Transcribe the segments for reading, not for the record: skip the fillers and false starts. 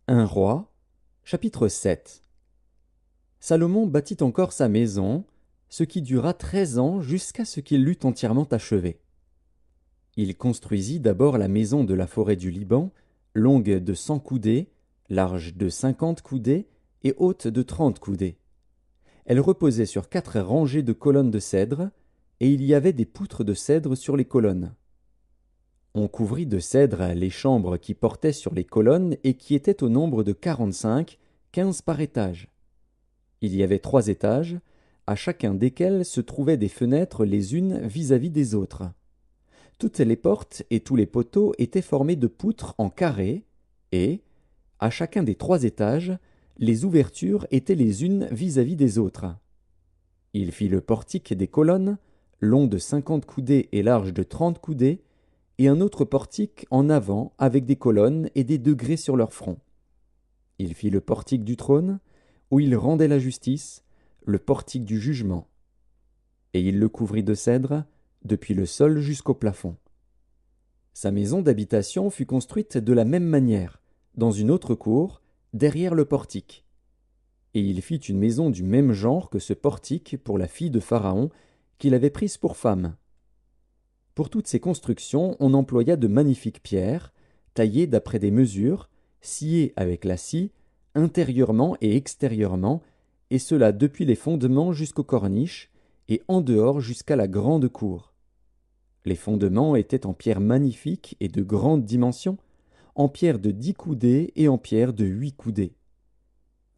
Un roi, chapitre 7. Salomon bâtit encore sa maison, ce qui dura 13 ans jusqu'à ce qu'il l'eût entièrement achevée. Il construisit d'abord la maison de la forêt du Liban, longue de 100 coudées, large de 50 coudées et haute de 30 coudées. Elle reposait sur 4 rangées de colonnes de cèdre, et il y avait des poutres de cèdre sur les colonnes. On couvrit de cèdre les chambres qui portaient sur les colonnes et qui étaient au nombre de 45, 15 par étage. Il y avait 3 étages, à chacun desquels se trouvaient des fenêtres les unes vis-à-vis des autres. Toutes les portes et tous les poteaux étaient formés de poutres en carré, et, à chacun des 3 étages, les ouvertures étaient les unes vis-à-vis des autres. Il fit le portique des colonnes, long de 50 coudées et large de 30 coudées, et un autre portique en avant avec des colonnes et des degrés sur leur front. Il fit le portique du trône, où il rendait la justice, le portique du jugement. Et il le couvrit de cèdre, depuis le sol jusqu'au plafond. Sa maison d'habitation fut construite de la même manière, dans une autre cour, derrière le portique. Et il fit une maison du même genre que ce portique pour la fille de Pharaon, qu'il avait prise pour femme. Pour toutes ces constructions, on employa de magnifiques pierres, taillées d'après des mesures, sciées avec la scie, intérieurement et extérieurement, et cela depuis les fondements jusqu'aux corniches, et en dehors jusqu'à la grande cour. Les fondements étaient en pierre magnifique et de grande dimension, en pierre de 10 coudées et en pierre de 8 coudées.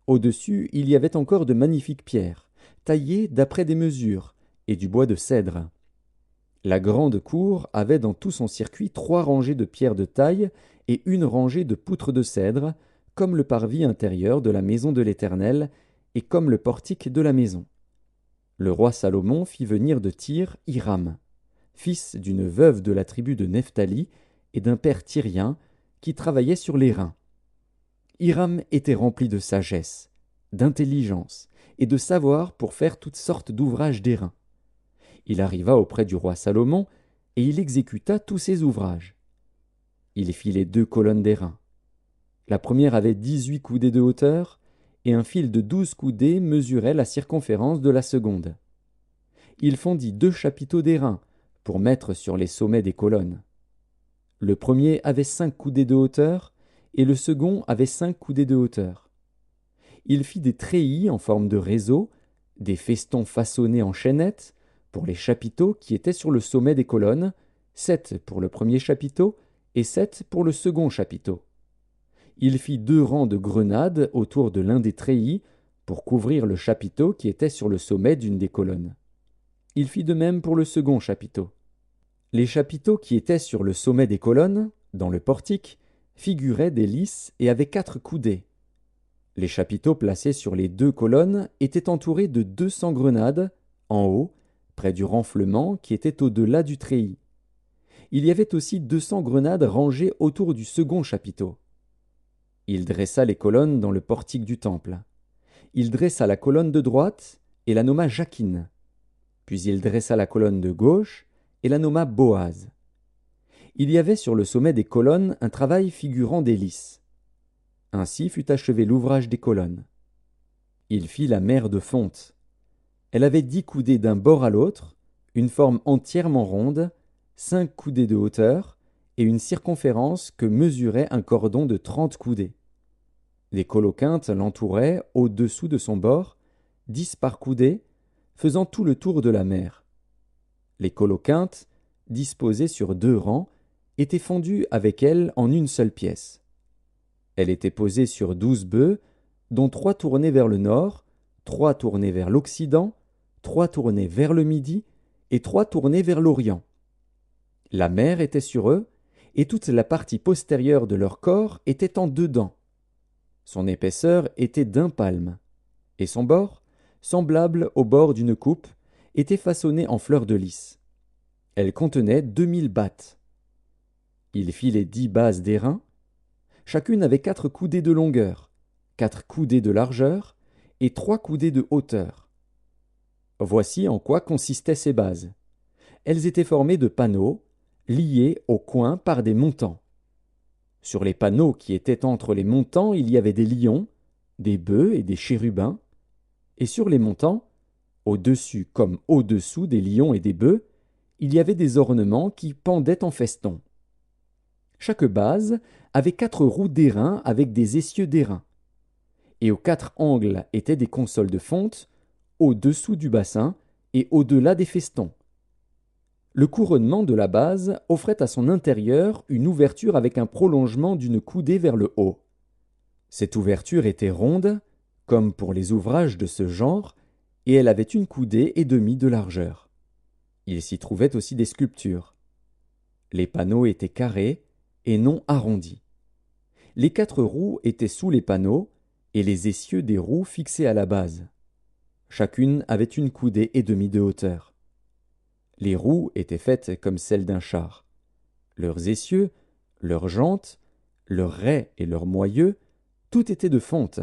Au-dessus, il y avait encore de magnifiques pierres, taillées d'après des mesures, et du bois de cèdre. La grande cour avait dans tout son circuit 3 rangées de pierres de taille et 1 rangée de poutres de cèdre, comme le parvis intérieur de la maison de l'Éternel et comme le portique de la maison. Le roi Salomon fit venir de Tyr Hiram, fils d'une veuve de la tribu de Nephtali et d'un père tyrien, qui travaillait sur l'airain. Hiram était rempli de sagesse, d'intelligence et de savoir pour faire toutes sortes d'ouvrages d'airain. Il arriva auprès du roi Salomon, et il exécuta tous ses ouvrages. Il fit les 2 colonnes d'airain. La première avait 18 coudées de hauteur, et un fil de 12 coudées mesurait la circonférence de la seconde. Il fondit 2 chapiteaux d'airain, pour mettre sur les sommets des colonnes. Le premier avait 5 coudées de hauteur, et le second avait 5 coudées de hauteur. Il fit des treillis en forme de réseau, des festons façonnés en chaînettes, pour les chapiteaux qui étaient sur le sommet des colonnes, 7 pour le premier chapiteau et 7 pour le second chapiteau. Il fit 2 rangs de grenades autour de l'un des treillis pour couvrir le chapiteau qui était sur le sommet d'une des colonnes. Il fit de même pour le second chapiteau. Les chapiteaux qui étaient sur le sommet des colonnes, dans le portique, figuraient des lys et avaient 4 coudées. Les chapiteaux placés sur les 2 colonnes étaient entourés de 200 grenades, en haut, près du renflement qui était au-delà du treillis. Il y avait aussi 200 grenades rangées autour du second chapiteau. Il dressa les colonnes dans le portique du temple. Il dressa la colonne de droite et la nomma Jachin. Puis il dressa la colonne de gauche et la nomma Boaz. Il y avait sur le sommet des colonnes un travail figurant des lys. Ainsi fut achevé l'ouvrage des colonnes. Il fit la mer de fonte. Elle avait 10 coudées d'un bord à l'autre, une forme entièrement ronde, 5 coudées de hauteur, et une circonférence que mesurait un cordon de 30 coudées. Des coloquintes l'entouraient au-dessous de son bord, 10 par coudée, faisant tout le tour de la mer. Les coloquintes, disposées sur 2 rangs, étaient fondues avec elle en une seule pièce. Elle était posée sur 12 bœufs, dont 3 tournés vers le nord, 3 tournés vers l'occident, 3 tournés vers le midi et 3 tournés vers l'orient. La mer était sur eux, et toute la partie postérieure de leur corps était en dedans. Son épaisseur était d'1 palme, et son bord, semblable au bord d'une coupe, était façonné en fleurs de lys. Elle contenait 2000 battes. Il fit les 10 bases d'airain. Chacune avait 4 coudées de longueur, 4 coudées de largeur et 3 coudées de hauteur. Voici en quoi consistaient ces bases. Elles étaient formées de panneaux, liés au coin par des montants. Sur les panneaux qui étaient entre les montants, il y avait des lions, des bœufs et des chérubins, et sur les montants, au-dessus comme au-dessous des lions et des bœufs, il y avait des ornements qui pendaient en festons. Chaque base avait 4 roues d'airain avec des essieux d'airain, et aux 4 angles étaient des consoles de fonte, au-dessous du bassin et au-delà des festons. Le couronnement de la base offrait à son intérieur une ouverture avec un prolongement d'une coudée vers le haut. Cette ouverture était ronde, comme pour les ouvrages de ce genre, et elle avait une coudée et demie de largeur. Il s'y trouvait aussi des sculptures. Les panneaux étaient carrés et non arrondis. Les 4 roues étaient sous les panneaux et les essieux des roues fixés à la base. Chacune avait une coudée et demie de hauteur. Les roues étaient faites comme celles d'un char. Leurs essieux, leurs jantes, leurs raies et leurs moyeux, tout était de fonte.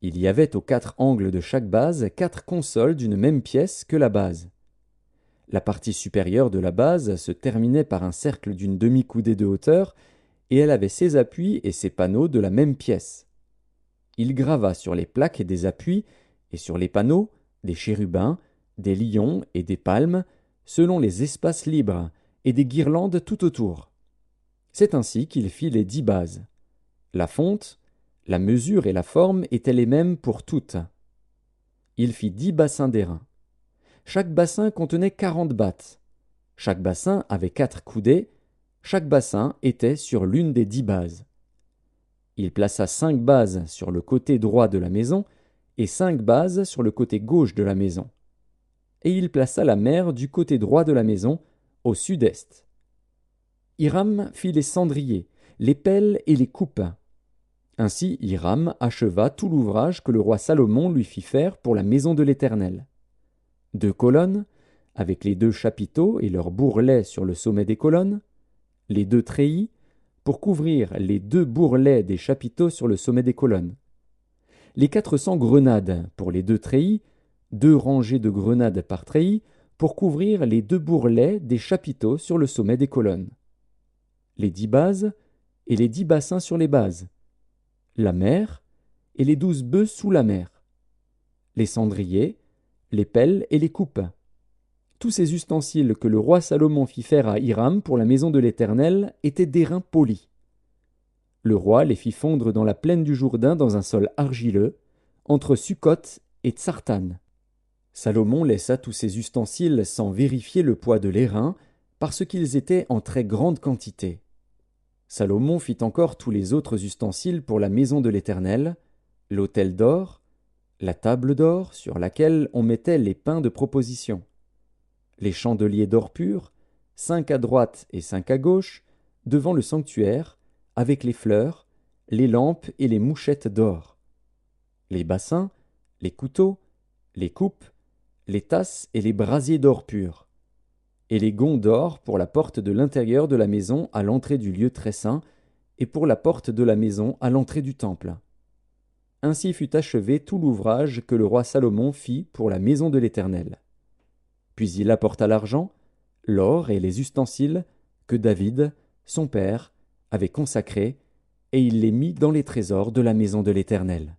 Il y avait aux 4 angles de chaque base 4 consoles d'une même pièce que la base. La partie supérieure de la base se terminait par un cercle d'une demi-coudée de hauteur, et elle avait ses appuis et ses panneaux de la même pièce. Il grava sur les plaques des appuis et sur les panneaux des chérubins, des lions et des palmes, selon les espaces libres, et des guirlandes tout autour. C'est ainsi qu'il fit les 10 bases. La fonte, la mesure et la forme étaient les mêmes pour toutes. Il fit 10 bassins d'airain. Chaque bassin contenait 40 battes. Chaque bassin avait 4 coudées. Chaque bassin était sur l'une des 10 bases. Il plaça 5 bases sur le côté droit de la maison et 5 bases sur le côté gauche de la maison. Et il plaça la mer du côté droit de la maison, au sud-est. Hiram fit les cendriers, les pelles et les coupes. Ainsi Hiram acheva tout l'ouvrage que le roi Salomon lui fit faire pour la maison de l'Éternel. 2 colonnes, avec les 2 chapiteaux et leurs bourrelets sur le sommet des colonnes, les 2 treillis, pour couvrir les 2 bourrelets des chapiteaux sur le sommet des colonnes, les 400 grenades pour les 2 treillis, 2 rangées de grenades par treillis, pour couvrir les 2 bourrelets des chapiteaux sur le sommet des colonnes, les 10 bases et les 10 bassins sur les bases, la mer et les 12 bœufs sous la mer, les cendriers, les pelles et les coupes. Tous ces ustensiles que le roi Salomon fit faire à Hiram pour la maison de l'Éternel étaient d'airain poli. Le roi les fit fondre dans la plaine du Jourdain dans un sol argileux, entre Sukkot et Tsartan. Salomon laissa tous ces ustensiles sans vérifier le poids de l'airain, parce qu'ils étaient en très grande quantité. Salomon fit encore tous les autres ustensiles pour la maison de l'Éternel, l'autel d'or, la table d'or sur laquelle on mettait les pains de proposition, les chandeliers d'or pur, 5 à droite et 5 à gauche, devant le sanctuaire, avec les fleurs, les lampes et les mouchettes d'or, les bassins, les couteaux, les coupes, les tasses et les brasiers d'or pur, et les gonds d'or pour la porte de l'intérieur de la maison à l'entrée du lieu très saint, et pour la porte de la maison à l'entrée du temple. Ainsi fut achevé tout l'ouvrage que le roi Salomon fit pour la maison de l'Éternel. Puis il apporta l'argent, l'or et les ustensiles que David, son père, avait consacrés, et il les mit dans les trésors de la maison de l'Éternel.